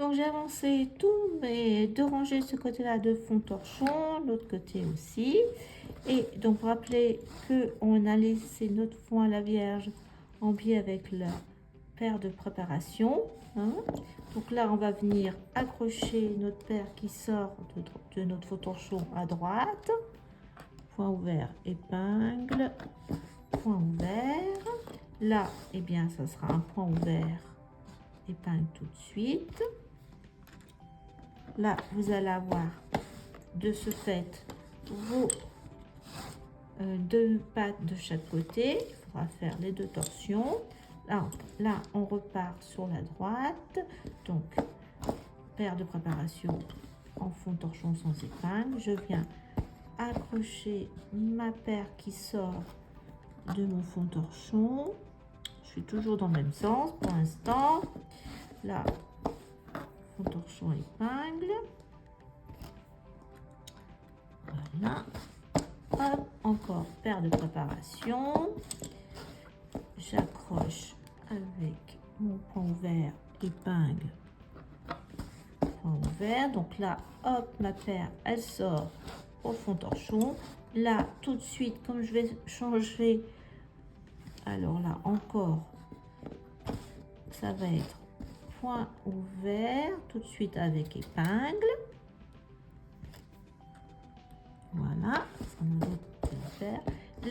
Donc j'ai avancé tous mes 2 rangées de ce côté-là de fond torchon, l'autre côté aussi. Et donc vous rappelez qu'on a laissé notre fond à la Vierge en biais avec la paire de préparation. Hein. Donc là, on va venir accrocher notre paire qui sort de notre fond torchon à droite. Point ouvert, épingle, point ouvert. Là, eh bien, ça sera un point ouvert, épingle tout de suite. Là, vous allez avoir de ce fait vos 2 pattes de chaque côté. Il faudra faire les 2 torsions. Là, on repart sur la droite. Donc, paire de préparation en fond torchon sans épingle. Je viens accrocher ma paire qui sort de mon fond torchon. Je suis toujours dans le même sens pour l'instant. Là, fond torchon épingle. Voilà. Hop, encore paire de préparation. J'accroche avec mon point ouvert, épingle, point ouvert. Donc là, hop, ma paire, elle sort au fond torchon. Là, tout de suite, comme je vais changer, alors là, encore, ça va être point ouvert, tout de suite avec épingle. Voilà, ça me va faire.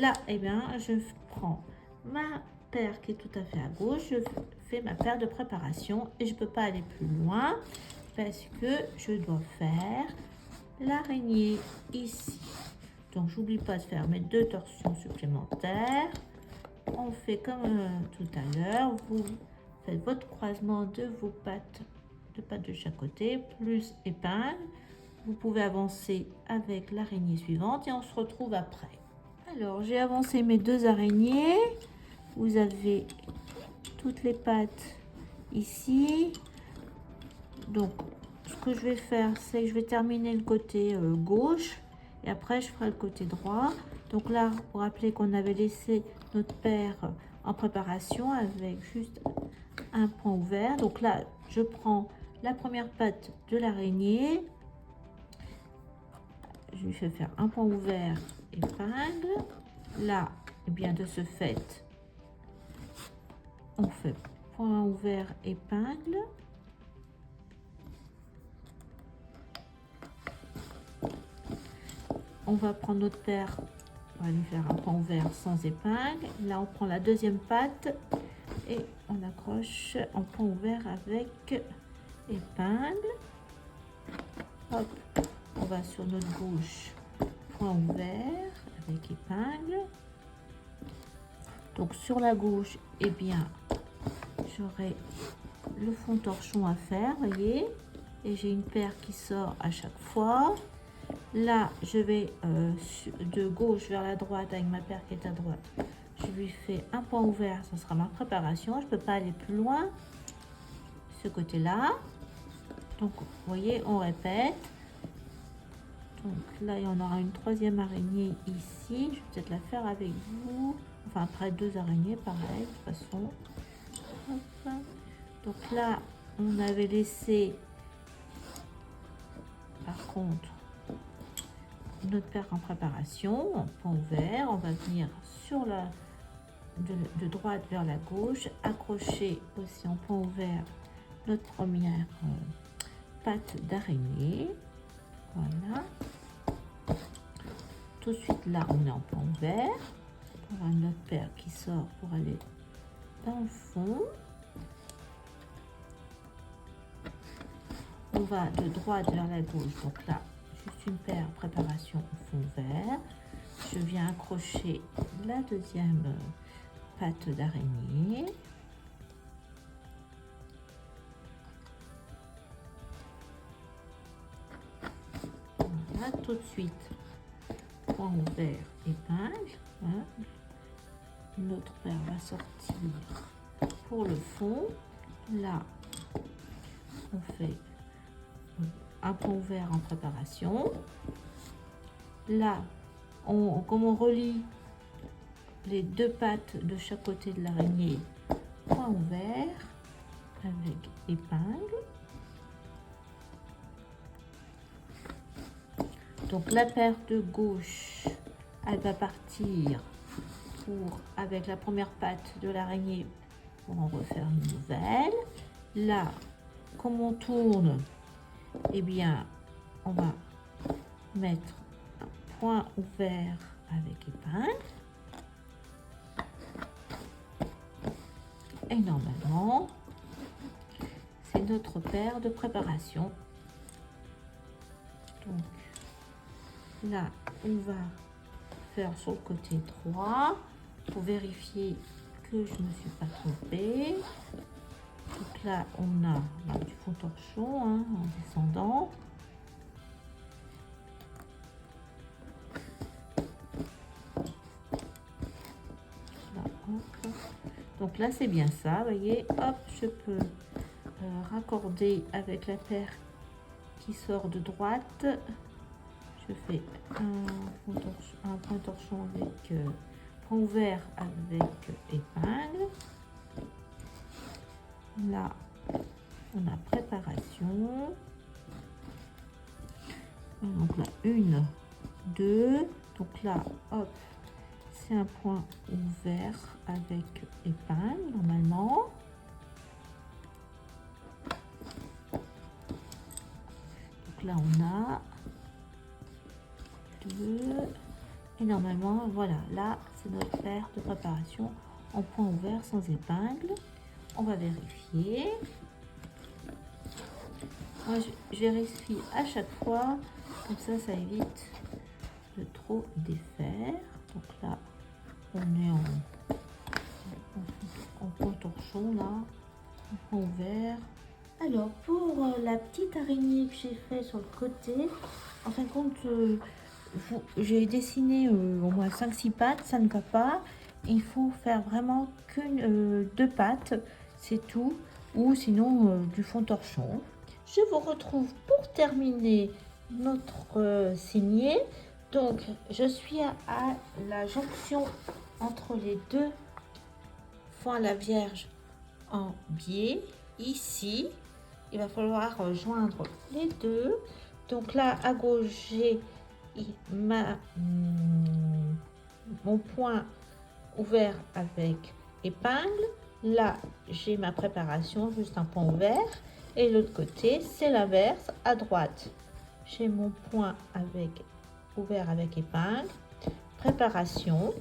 Là, eh bien, je prends ma paire qui est tout à fait à gauche, je fais ma paire de préparation et je ne peux pas aller plus loin parce que je dois faire l'araignée ici. Donc, j'oublie pas de faire mes 2 torsions supplémentaires. On fait comme tout à l'heure, vous faites votre croisement de vos pattes, 2 pattes de chaque côté, plus épingle. Vous pouvez avancer avec l'araignée suivante et on se retrouve après. Alors, j'ai avancé mes 2 araignées. Vous avez toutes les pattes ici. Donc, ce que je vais faire, c'est que je vais terminer le côté gauche et après, je ferai le côté droit. Donc là, vous rappelez qu'on avait laissé notre paire en préparation avec juste un point ouvert. Donc là, je prends la première patte de l'araignée. Je lui fais faire un point ouvert, épingle. Là, et bien de ce fait, on fait point ouvert, épingle. On va prendre notre paire, on va lui faire un point ouvert sans épingle. Là, on prend la deuxième patte et on accroche en point ouvert avec épingle. Hop, on va sur notre gauche, point ouvert avec épingle. Donc sur la gauche, eh bien, j'aurai le fond torchon à faire, voyez, et j'ai une paire qui sort à chaque fois. Là, je vais de gauche vers la droite avec ma paire qui est à droite. Je lui fais un point ouvert, ça sera ma préparation. Je ne peux pas aller plus loin ce côté-là. Donc, vous voyez, on répète. Donc là, il y en aura une 3e araignée ici. Je vais peut-être la faire avec vous. Enfin, après 2 araignées, pareil, de toute façon. Hop. Donc là, on avait laissé, par contre, notre paire en préparation, en point ouvert. On va venir sur la de droite vers la gauche, accrocher aussi en point ouvert notre première patte d'araignée. Voilà. Tout de suite là, on est en point ouvert. On a notre paire qui sort pour aller dans le fond. On va de droite vers la gauche. Donc là, juste une paire préparation au fond vert. Je viens accrocher la deuxième patte d'araignée. Voilà, tout de suite, point ouvert, épingle. Hein. Notre paire va sortir pour le fond. Là, on fait un point ouvert en préparation. Là, comme on relie les 2 pattes de chaque côté de l'araignée, point ouvert avec épingle. Donc la paire de gauche, elle va partir avec la première patte de l'araignée pour en refaire une nouvelle. Là, comme on tourne, eh bien, on va mettre un point ouvert avec épingle. Et normalement, c'est notre paire de préparation. Donc là, on va faire sur le côté droit pour vérifier que je ne me suis pas trompée. Donc là, on a du fond torchon en descendant. Là, hop. Donc là, c'est bien ça, vous voyez, hop, je peux raccorder avec la paire qui sort de droite. Je fais un point torchon avec point ouvert avec épingle. Là, on a préparation. Donc là, 1, 2. Donc là, hop, c'est un point ouvert avec épingle normalement. Donc là, on a 2. Et normalement, voilà, là, c'est notre paire de préparation en point ouvert sans épingle. On va vérifier. Moi, je vérifie à chaque fois, comme ça évite de trop défaire. Donc là, on est en point torchon, là, en point ouvert. Alors, pour la petite araignée que j'ai fait sur le côté, en fin de compte, j'ai dessiné au moins 5-6 pattes, ça ne va pas. Il faut faire vraiment qu'une 2 pattes, c'est tout, ou sinon du fond torchon. Je vous retrouve pour terminer notre signet. Donc, je suis à la jonction entre les deux fonds à la Vierge en biais. Ici, il va falloir joindre les deux. Donc là, à gauche, j'ai mon point ouvert avec épingle. Là, j'ai ma préparation, juste un point ouvert. Et l'autre côté, c'est l'inverse. À droite, j'ai mon point ouvert avec épingle, préparation.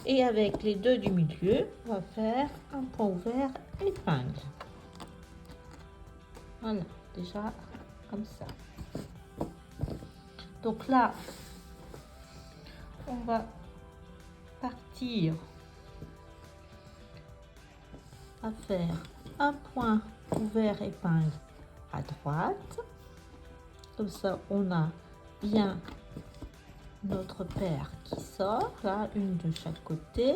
Et avec les deux du milieu, on va faire un point ouvert épingle. Voilà, déjà comme ça. Donc là, on va partir à faire un point ouvert épingle à droite. Comme ça, on a bien notre paire qui sort, là, une de chaque côté.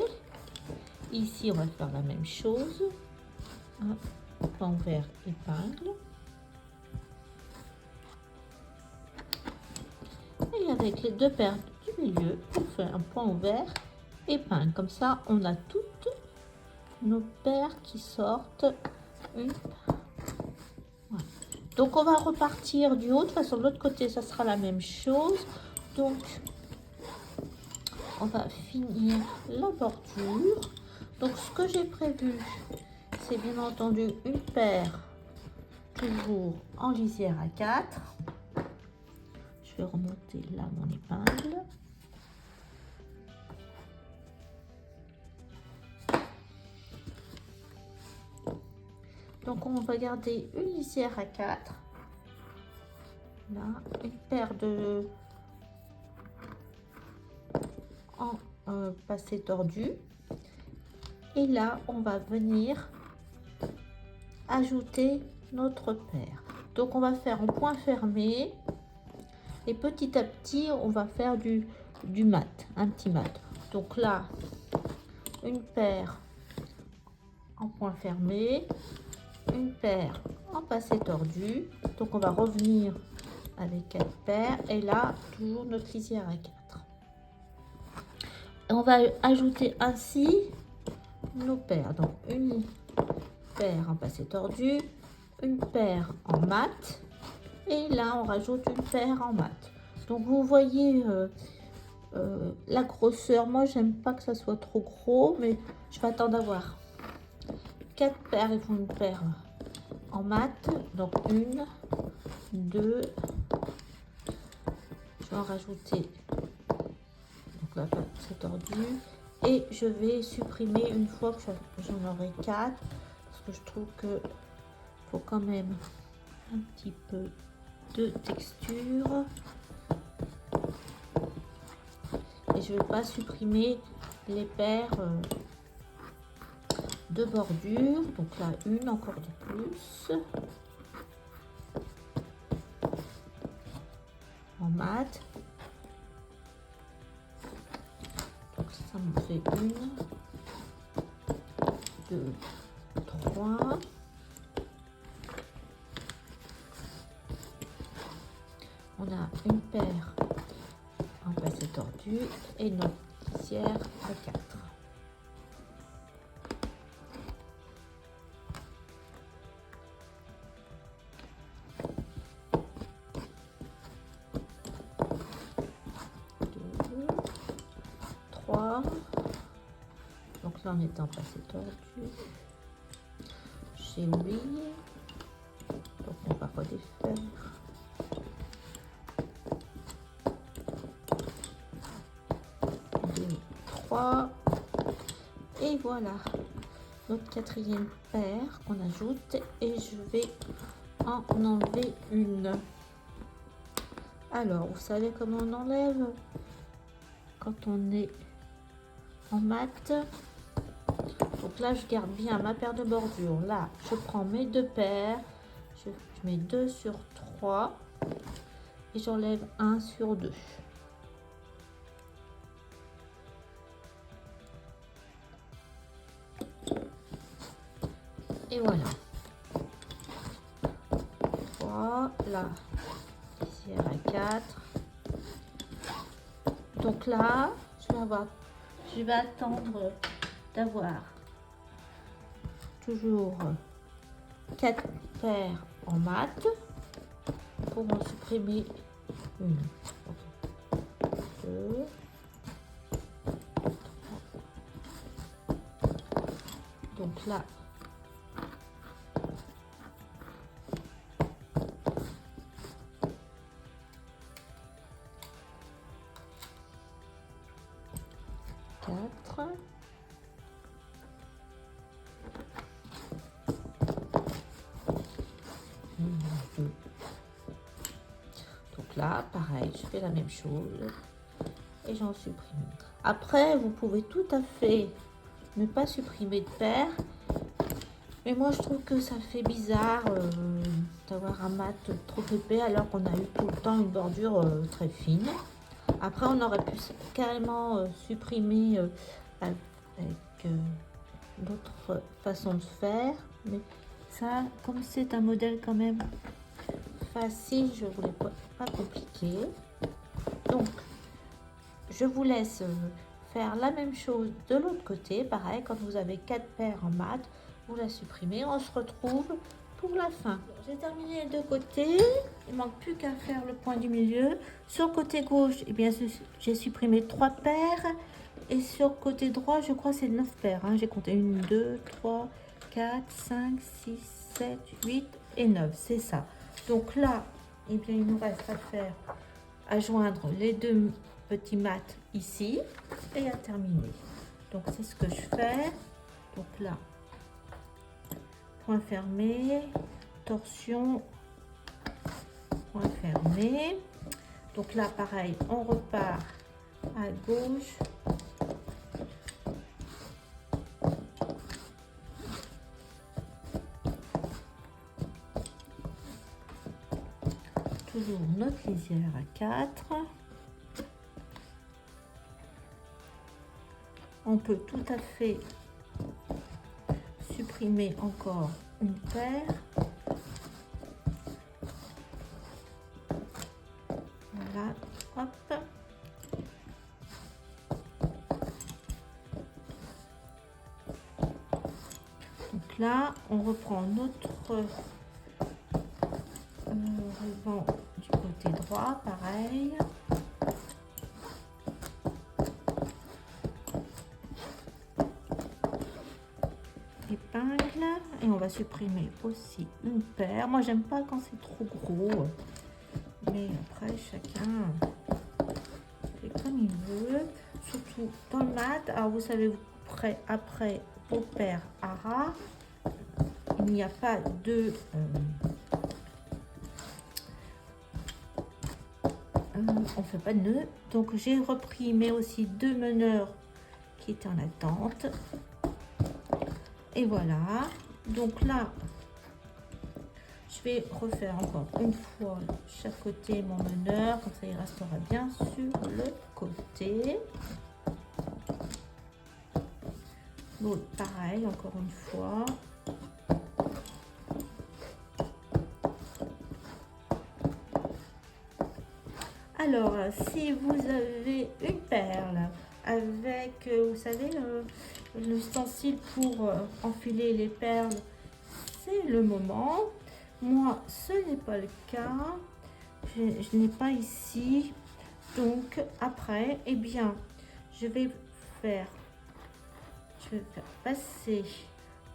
Ici, on va faire la même chose. Un point ouvert épingle. Et avec les deux paires du milieu, on fait un point ouvert épingle. Comme ça, on a toutes nos paires qui sortent. Voilà. Donc, on va repartir du haut. De toute façon, de l'autre côté, ça sera la même chose. Donc, on va finir la bordure. Donc, ce que j'ai prévu, c'est bien entendu une paire toujours en lisière à 4. Je vais remonter là mon épingle. Donc, on va garder une lisière à 4. Là, une paire de passé tordu. Et là, on va venir ajouter notre paire. Donc, on va faire en point fermé. Et petit à petit, on va faire du mat, un petit mat. Donc là, une paire en point fermé, une paire en passé tordu. Donc on va revenir avec 4 paires et là, toujours notre lisière à 4. Et on va ajouter ainsi nos paires. Donc une paire en passé tordu, une paire en mat. Et là, on rajoute une paire en mat. Donc vous voyez la grosseur. Moi j'aime pas que ça soit trop gros, mais je vais attendre d'avoir 4 paires. Il faut une paire en mat, donc 1, 2, je vais en rajouter, donc là c'est tordu, et je vais supprimer une fois que j'en aurai 4, parce que je trouve que faut quand même un petit peu de texture, et je vais pas supprimer les paires de bordure, donc là une encore de plus en mat. Donc ça me fait 1, 2, 3. On a une paire en passé tordu et notre lisière à 4. Donc là on est en passé tordu. J'ai 8. Donc on va redéfaire. 2, 3. Et voilà notre quatrième paire qu'on ajoute, et je vais en enlever une. Alors vous savez comment on enlève quand on est en mat. Donc là je garde bien ma paire de bordure. Là je prends mes 2 paires, je mets 2 sur 3 et j'enlève 1 sur 2. Et voilà. 3, là ici à 4. Donc là je vais attendre d'avoir toujours 4 paires en mat pour en supprimer une. 2, 3. Donc là donc là pareil, je fais la même chose et j'en supprime. Après vous pouvez tout à fait ne pas supprimer de paire, mais moi je trouve que ça fait bizarre d'avoir un mat trop épais alors qu'on a eu tout le temps une bordure très fine. Après on aurait pu carrément supprimer avec d'autres façons de faire, mais ça, comme c'est un modèle quand même facile, je voulais pas compliqué. Donc je vous laisse faire la même chose de l'autre côté. Pareil, quand vous avez 4 paires en mat, vous la supprimez. On se retrouve pour la fin. J'ai terminé les 2 côtés, il manque plus qu'à faire le point du milieu. Sur le côté gauche, eh bien j'ai supprimé 3 paires, et sur le côté droit je crois c'est 9 paires, hein. J'ai compté 1, 2, 3, 4, 5, 6, 7, 8 et 9, c'est ça. Donc là, eh bien il nous reste à faire, à joindre les 2 petits mats ici et à terminer. Donc c'est ce que je fais. Donc là, point fermé, torsion, point fermé. Donc là pareil, on repart à gauche, toujours notre lisière à 4. On peut tout à fait supprimer encore une paire. Voilà, hop. Donc là, on reprend notre ruban du côté côté droit, pareil. Épingle. Et on va supprimer aussi une paire. Moi, j'aime pas quand c'est trop gros. Mais après, chacun fait comme il veut. Surtout dans le mat. Alors, vous savez, après au paire à ras, il n'y a pas de... on fait pas de nœud. Donc, j'ai repris, mais aussi 2 meneurs qui étaient en attente. Et voilà. Donc là, je vais refaire encore une fois chaque côté mon meneur. Comme ça, il restera bien sur le côté. L'autre, pareil, encore une fois. Alors, si vous avez une perle avec, vous savez, l'ustensile pour enfiler les perles, c'est le moment. Moi, ce n'est pas le cas. Je n'ai pas ici. Donc, après, eh bien, je vais faire passer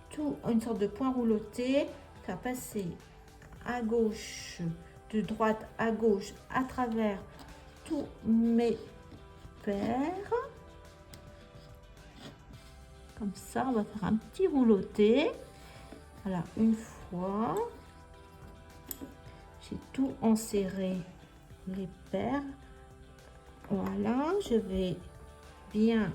tout, une sorte de point rouloté, faire passer à gauche, de droite à gauche, à travers tous mes paires. Comme ça, on va faire un petit rouloté. Voilà, une fois. J'ai tout enserré les paires. Voilà, je vais bien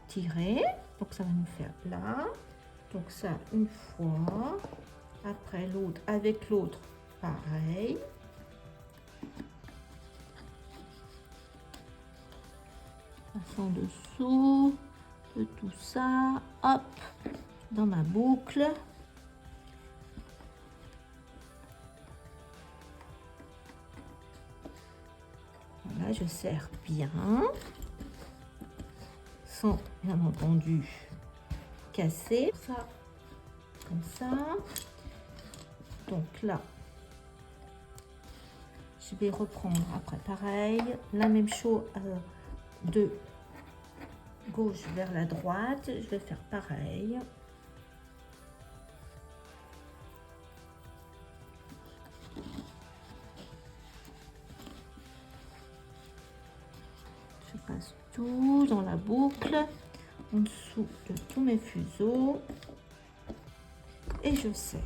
tirer. Donc, ça va nous faire là. Donc, ça, une fois. Après, l'autre, avec l'autre, pareil. Passe en dessous de tout ça. Hop, dans ma boucle. Voilà, je serre bien. Sans, bien entendu, casser. Ça, comme ça. Donc là, je vais reprendre après pareil, la même chose de gauche vers la droite. Je vais faire pareil. Je passe tout dans la boucle, en dessous de tous mes fuseaux et je serre.